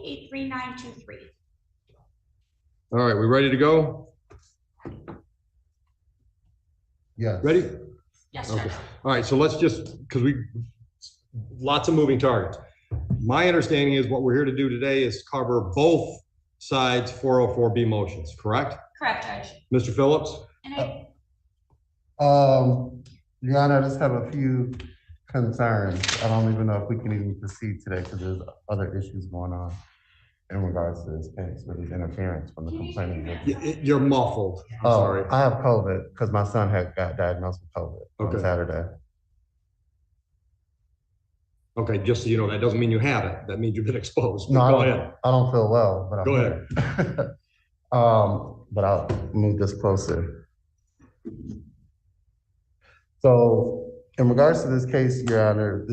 83923. All right, we ready to go? Yes. Ready? Yes, Okay. Judge. All right, so let's just, because lots of moving targets. My understanding is what we're here to do today is cover both sides 404B motions, correct? Correct, Judge. Mr. Phillips? And I, Your Honor, I just have a few concerns. I don't even know if we can even proceed today because there's other issues going on in regards to this case with his interference from the complainant. You're muffled. I'm sorry. I have COVID because my son got diagnosed with COVID on Saturday. Okay, just so you know, that doesn't mean you have it. That means you've been exposed. No, go ahead. I don't feel well, but go ahead. But I'll move this closer. So, in regards to this case, Your Honor,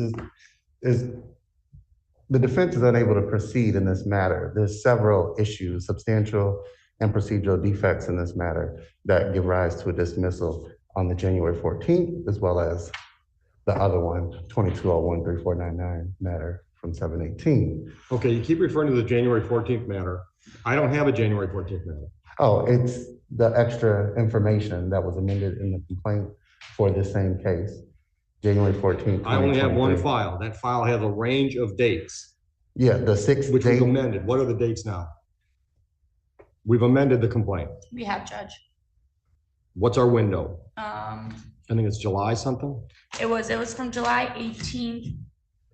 the defense is unable to proceed in this matter. There's several issues, substantial and procedural defects in this matter that give rise to a dismissal on the January 14th, as well as the other one, 2201-3499 matter from 7/18. Okay, you keep referring to the January 14th matter. I don't have a January 14th matter. Oh, it's the extra information that was amended in the complaint for this same case, January 14th. I only have one file. That file has a range of dates. Yeah, the 6th which date. was amended. What are the dates now? We've amended the complaint. we have, Judge. What's our window? I think it's July something. It was from July 18th,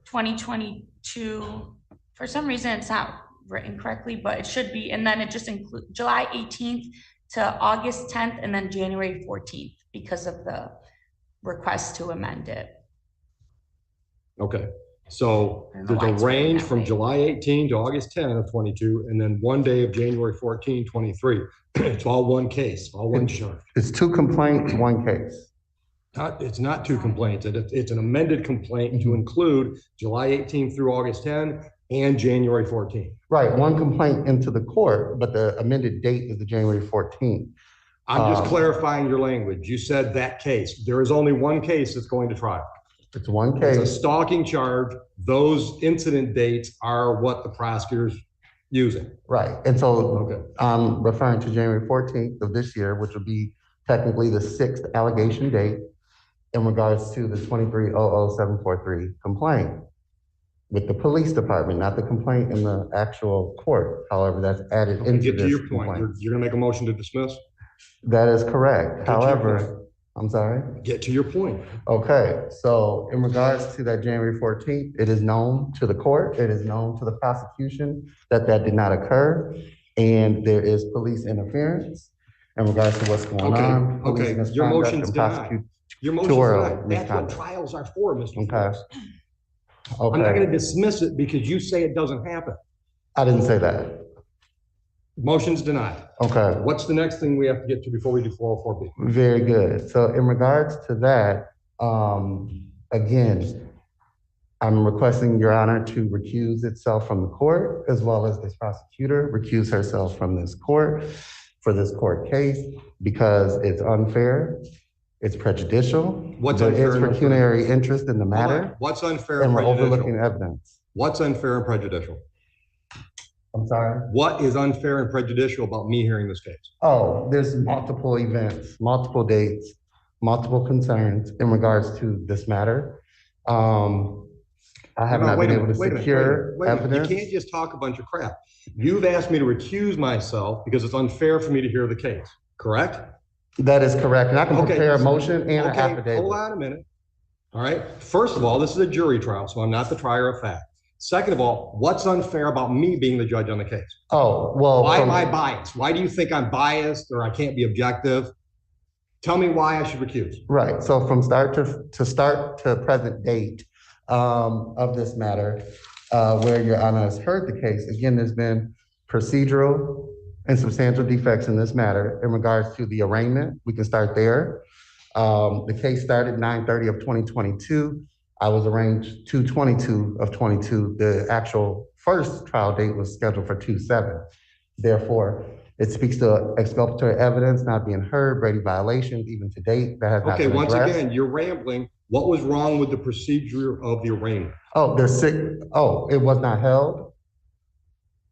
2022. For some reason, it's not written correctly, but it should be. And then it just includes July 18th to August 10th, and then January 14th because of the request to amend it. Okay, so there's a range from July 18 to August 10 of 22, and then one day of January 14, 23. It's all one case, all one charge. It's two complaints, one case. It's not two complaints. It's an amended complaint to include July 18 through August 10 and January 14. Right, one complaint into the court, but the amended date is the January 14th. I'm just clarifying your language. You said that case. There is only one case that's going to trial. It's one case. It's a stalking charge. Those incident dates are what the prosecutor's using. Right, and so I'm referring to January 14th of this year, which will be technically the 6th allegation date in regards to the 23-00743 complaint with the police department, not the complaint in the actual court. However, that's added into get to this your point. complaint. You're gonna make a motion to dismiss? That is correct. However, I'm sorry? Get to your point. Okay, so in regards to that January 14th, it is known to the court, it is known to the prosecution that did not occur, and there is police interference in regards to what's going on. Okay, your motion's denied. Your motion's denied. That's what trials are for, Mr. Phillips. I'm not gonna dismiss it because you say it doesn't happen. I didn't say that. Motion's denied. Okay. What's the next thing we have to get to before we do 404B? Very good. So in regards to that, again, I'm requesting Your Honor to recuse itself from the court, as well as this prosecutor recuse herself from this court for this court case because it's unfair, it's prejudicial. What's unfair? There is pecuniary interest in the matter. What's unfair and and we're prejudicial? overlooking evidence. What's unfair and prejudicial? I'm sorry? What is unfair and prejudicial about me hearing this case? Oh, there's multiple events, multiple dates, multiple concerns in regards to this matter. I have not been able to secure evidence. You can't just talk a bunch of crap. You've asked me to recuse myself because it's unfair for me to hear the case, correct? That is correct. And I can prepare a motion and an affidavit. Hold on a minute. All right. First of all, this is a jury trial, so I'm not the trier of fact. Second of all, what's unfair about me being the judge on the case? Oh, well. Why am I biased? Why do you think I'm biased or I can't be objective? Tell me why I should recuse. Right. So from start to present date of this matter, where Your Honor has heard the case, again, there's been procedural and substantial defects in this matter in regards to the arraignment. We can start there. The case started 9/30 of 2022. I was arraigned 2/22 of 22. The actual first trial date was scheduled for 2/7. Therefore, it speaks to exculpatory evidence not being heard, Brady violations, even to date, that has not been addressed. Okay, once again, you're rambling. What was wrong with the procedure of the arraignment? Oh, it was not held.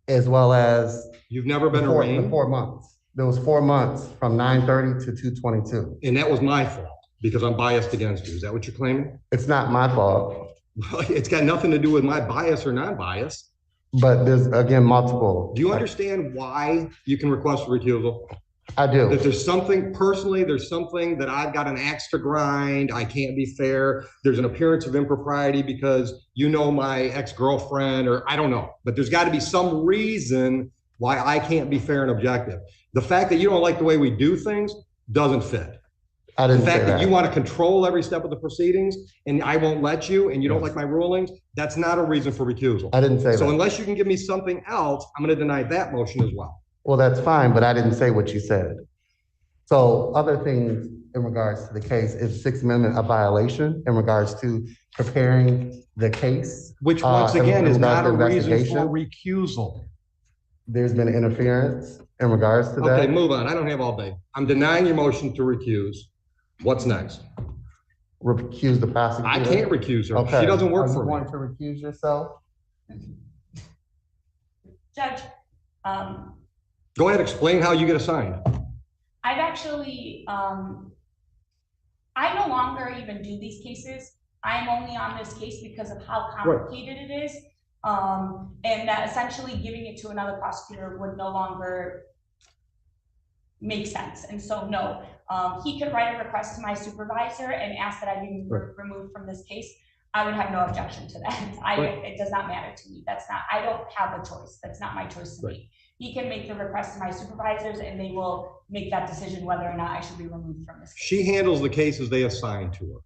as well as You've never been the arraigned? 4 months. There was 4 months from 9:30 to 2:22. And that was my fault because I'm biased against you. Is that what you're claiming? It's not my fault, Well, it's got nothing to do with my bias or non-bias. but there's, again, multiple. Do you understand why you can request a recusal? I do. That there's something personally, there's something that I've got an axe to grind. I can't be fair. There's an appearance of impropriety because you know my ex-girlfriend, or I don't know, but there's got to be some reason why I can't be fair and objective. The fact that you don't like the way we do things doesn't fit. I The didn't say fact that you that. want to control every step of the proceedings and I won't let you and you don't like my rulings, that's not a reason for recusal. I didn't say So that. unless you can give me something else, I'm going to deny that motion as well. Well, that's fine, but I didn't say what you said. So other things in regards to the case, is Sixth Amendment a violation in regards to preparing the case? Which once again in is regards not a to reason for investigation? recusal. There's been interference in regards to Okay, that? move on. I don't have all day. I'm denying your motion to recuse. What's next? Recuse the prosecutor? I can't recuse her. Okay. She doesn't work Are for you me. going to recuse yourself? Judge, Go ahead, explain how you get assigned. I've actually, I no longer even do these cases. I'm only on this case because of how complicated it is. And that essentially giving it to another prosecutor would no longer make sense. And so, no, he could write a request to my supervisor and ask that I be removed from this case. I would have no objection to that. It does not matter to me. I don't have a choice. That's not my choice to make. He can make the request to my supervisors and they will make that decision whether or not I should be removed from this case. She handles the cases they assign to her.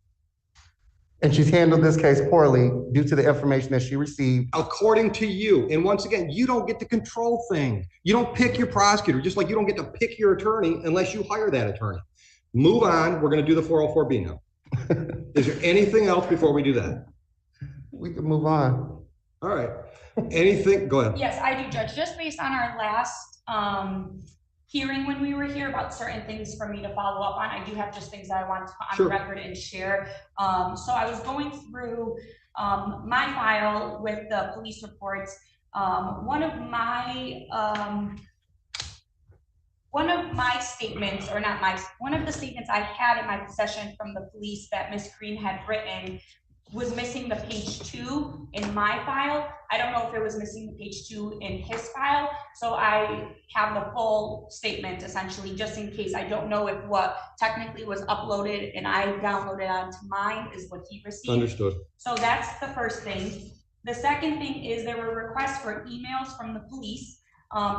And she's handled this case poorly due to the information that she received. According to you. And once again, you don't get to control things. You don't pick your prosecutor, just like you don't get to pick your attorney unless you hire that attorney. Move on. We're going to do the 404B now. Is there anything else before we do that? We can move on. All right. Anything? Go ahead. Yes, I do, Judge. Just based on our last hearing when we were here about certain things for me to follow up on, I do have just things that I want to put on the record and share. So I was going through my file with the police reports. One of my statements, or not my, one of the statements I had in my possession from the police that Ms. Green had written was missing the page 2 in my file. I don't know if it was missing the page 2 in his file. So I have the full statement essentially, just in case. I don't know if what technically was uploaded and I downloaded onto mine is what he received. Understood. So that's the first thing. The second thing is there were requests for emails from the police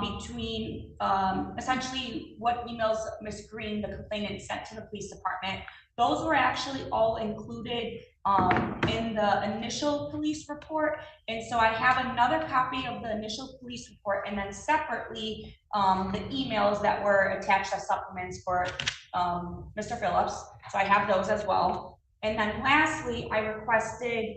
between essentially what emails Ms. Green, the complainant, sent to the police department. Those were actually all included in the initial police report. And so I have another copy of the initial police report, and then separately the emails that were attached as supplements for Mr. Phillips. So I have those as well. And then lastly, I requested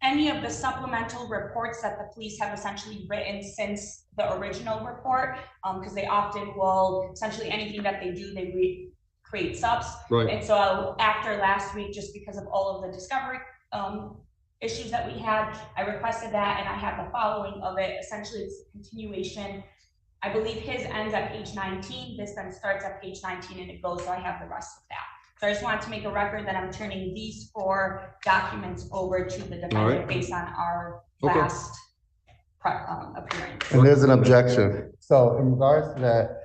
any of the supplemental reports that the police have essentially written since the original report, because they often will, essentially anything that they do, they create subs. Right. And so after last week, just because of all of the discovery issues that we had, I requested that, and I have the following of it. Essentially, it's a continuation. I believe his ends at page 19. This then starts at page 19 and it goes, so I have the rest of that. So I just wanted to make a record that I'm turning these 4 documents over to the defendant based on our last appearance. And there's an objection. So in regards to that,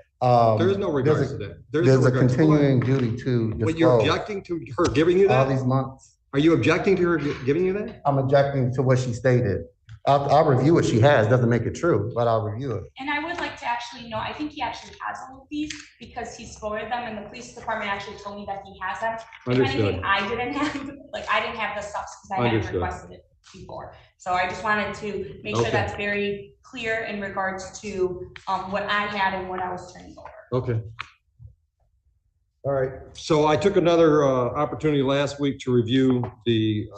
there is no regards to that. There's a continuing duty to But you're disclose objecting to her giving you all that? these months. Are you objecting to her giving you that? I'm objecting to what she stated. I'll review what she has. Doesn't make it true, but I'll review it. And I would like to actually know, I think he actually has all of these because he's forwarded them, and the police department actually told me that he has them. If anything, I didn't have, I didn't have the stuff because I hadn't requested it before. So I just wanted to make sure that's very clear in regards to what I had and what I was turning over. Okay. All right. So I took another opportunity last week to review the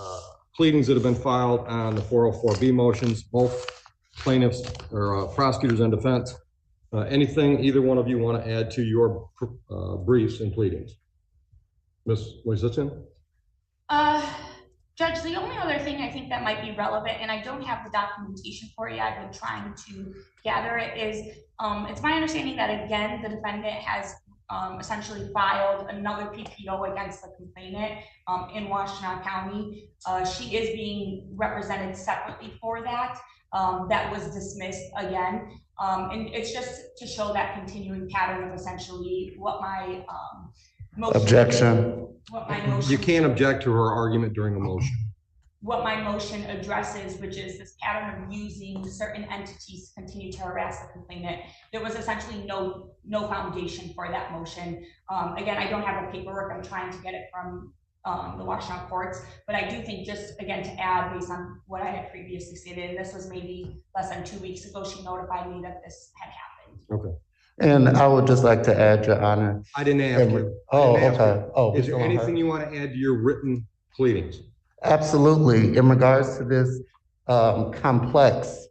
pleadings that have been filed on the 404B motions, both plaintiffs or prosecutors and defense. Anything either one of you want to add to your briefs and pleadings? Ms. Wojcicki? Judge, the only other thing I think that might be relevant, and I don't have the documentation for you, I've been trying to gather it, is it's my understanding that again, the defendant has essentially filed another PPO against the complainant in Washtenaw County. She is being represented separately for that. That was dismissed again. And it's just to show that continuing pattern of essentially what my motion. Objection. What my motion. You can't object to her argument during a motion. What my motion addresses, which is this pattern of using certain entities to continue to harass the complainant. There was essentially no foundation for that motion. Again, I don't have the paperwork. I'm trying to get it from the Washtenaw courts, but I do think, just again to add, based on what I had previously stated, and this was maybe less than 2 weeks ago, she notified me that this had happened. Okay. And I would just like to add, Your Honor. I didn't ask you. Oh, okay. Oh, is there anything you want to add to your written pleadings? Absolutely. In regards to this complex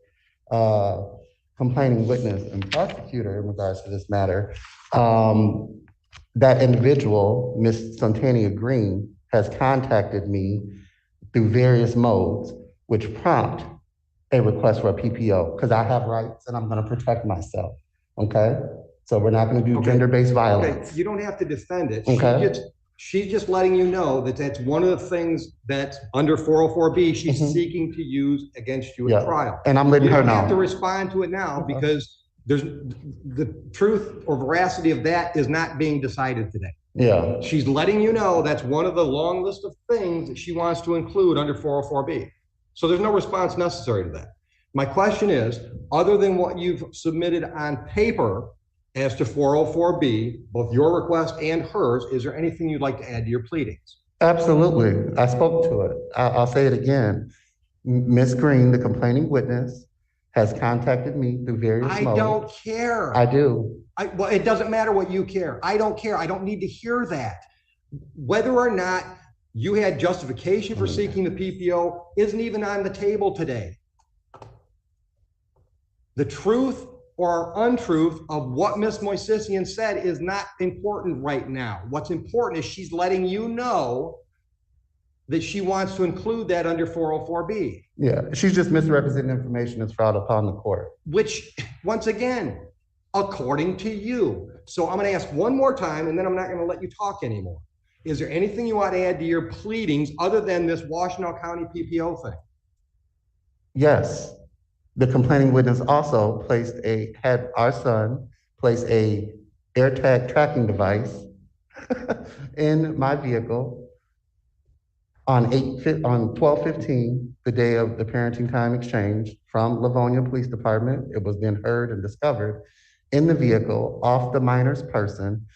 complaining witness and prosecutor in regards to this matter, that individual, Ms. Santania Green, has contacted me through various modes, which prompt a request for a PPO, because I have rights and I'm going to protect myself. Okay? So we're not going to do gender-based violence. Okay, you don't have to defend it. Okay. She's just letting you know that that's one of the things that's under 404B she's seeking to use against you at trial. And I'm letting her know. You don't have to respond to it now because there's the truth or veracity of that is not being decided today. Yeah. She's letting you know that's one of the long list of things that she wants to include under 404B. So there's no response necessary to that. My question is, other than what you've submitted on paper as to 404B, both your request and hers, is there anything you'd like to add to your pleadings? Absolutely. I spoke to it. I'll say it again. Ms. Green, the complaining witness, has contacted me through various modes. I don't care. I do. Well, it doesn't matter what you care. I don't care. I don't need to hear that. Whether or not you had justification for seeking the PPO isn't even on the table today. The truth or untruth of what Ms. Moisisian said is not important right now. What's important is she's letting you know that she wants to include that under 404B. Yeah, she's just misrepresenting information that's filed upon the court. Which, once again, according to you. So I'm going to ask one more time, and then I'm not going to let you talk anymore. Is there anything you want to add to your pleadings other than this Washtenaw County PPO thing? Yes. The complaining witness also had our son place a AirTag tracking device in my vehicle on 12/15, the day of the parenting time exchange from Livonia Police Department. It was then heard and discovered in the vehicle off the minor's person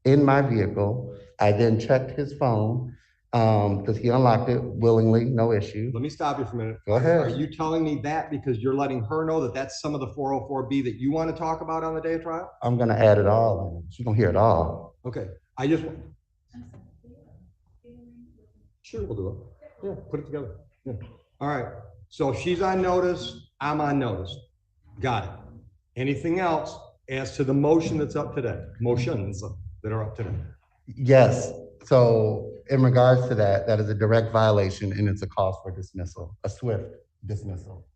in my vehicle. I then checked his phone because he unlocked it willingly, no issue. Let me stop you for a minute. Go ahead. Are you telling me that because you're letting her know that that's some of the 404B that you want to talk about on the day of trial? I'm going to add it all in. She's going to hear it all. Okay. I just want. Sure, we'll do it. Yeah, put it together. Yeah. All right. So she's on notice. I'm on notice. Got it. Anything else as to the motion that's up today? Motions that are up today? Yes. So in regards to that, that is a direct violation and it's a cause for dismissal, a swift dismissal,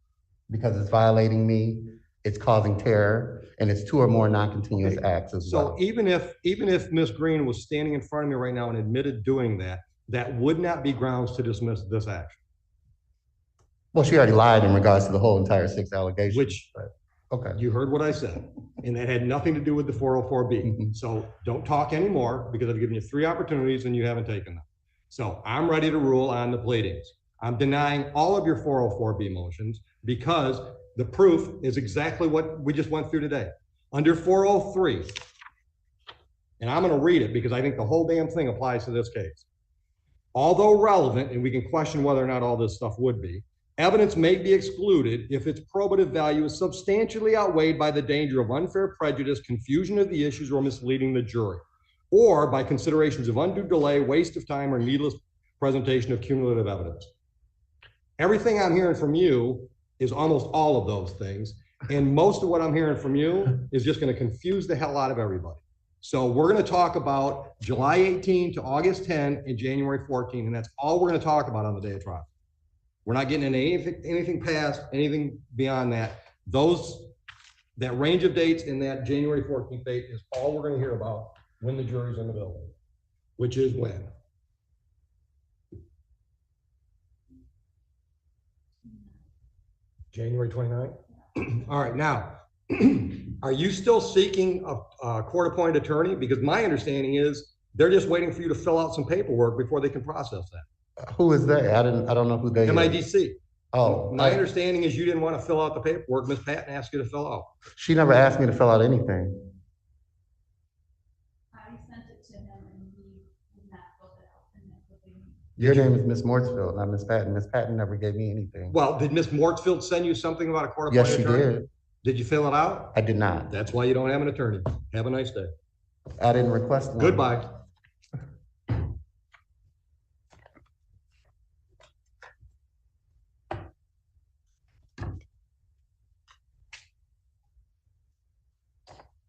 because it's violating me, it's causing terror, and it's 2 or more non-continuous acts as well. So even if Ms. Green was standing in front of me right now and admitted doing that, that would not be grounds to dismiss this action. Well, she already lied in regards to the whole entire 6 allegations. Which, okay. You heard what I said, and that had nothing to do with the 404B. So don't talk anymore because I've given you 3 opportunities and you haven't taken them. So I'm ready to rule on the pleadings. I'm denying all of your 404B motions because the proof is exactly what we just went through today. Under 403, and I'm going to read it because I think the whole damn thing applies to this case. Although relevant, and we can question whether or not all this stuff would be, evidence may be excluded if its probative value is substantially outweighed by the danger of unfair prejudice, confusion of the issues, or misleading the jury, or by considerations of undue delay, waste of time, or needless presentation of cumulative evidence. Everything I'm hearing from you is almost all of those things, and most of what I'm hearing from you is just going to confuse the hell out of everybody. So we're going to talk about July 18 to August 10 and January 14, and that's all we're going to talk about on the day of trial. We're not getting into anything past, anything beyond that. That range of dates in that January 14th date is all we're going to hear about when the jury's in the building, which is when? January 29th? All right, now, are you still seeking a court-appointed attorney? Because my understanding is they're just waiting for you to fill out some paperwork before they can process that. Who is they? I don't know who they is. MIDC. Oh, My understanding is you didn't want to fill out the paperwork Ms. Patton asked you to fill out. she never asked me to fill out anything. I sent it to him and he did not fill it out. Your name is Miss Mortsfield, not Miss Patton. Miss Patton never gave me anything. Well, did Ms. Mortsfield send you something about a court-appointed Yes, she attorney? did. Did you fill it out? I did not. That's why you don't have an attorney. Have a nice day. I didn't request one. Goodbye.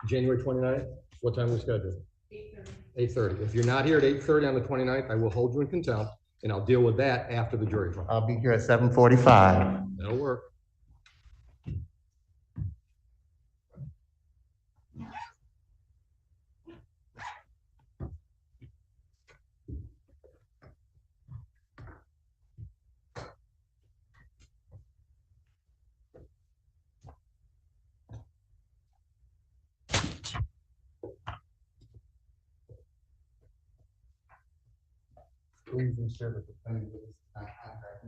January 29th, what time we scheduled? 8:30. 8:30. If you're not here at 8:30 on the 29th, I will hold you in contempt, and I'll deal with that after the jury trial. I'll be here at 7:45. That'll work. Please ensure that the plan is not contract.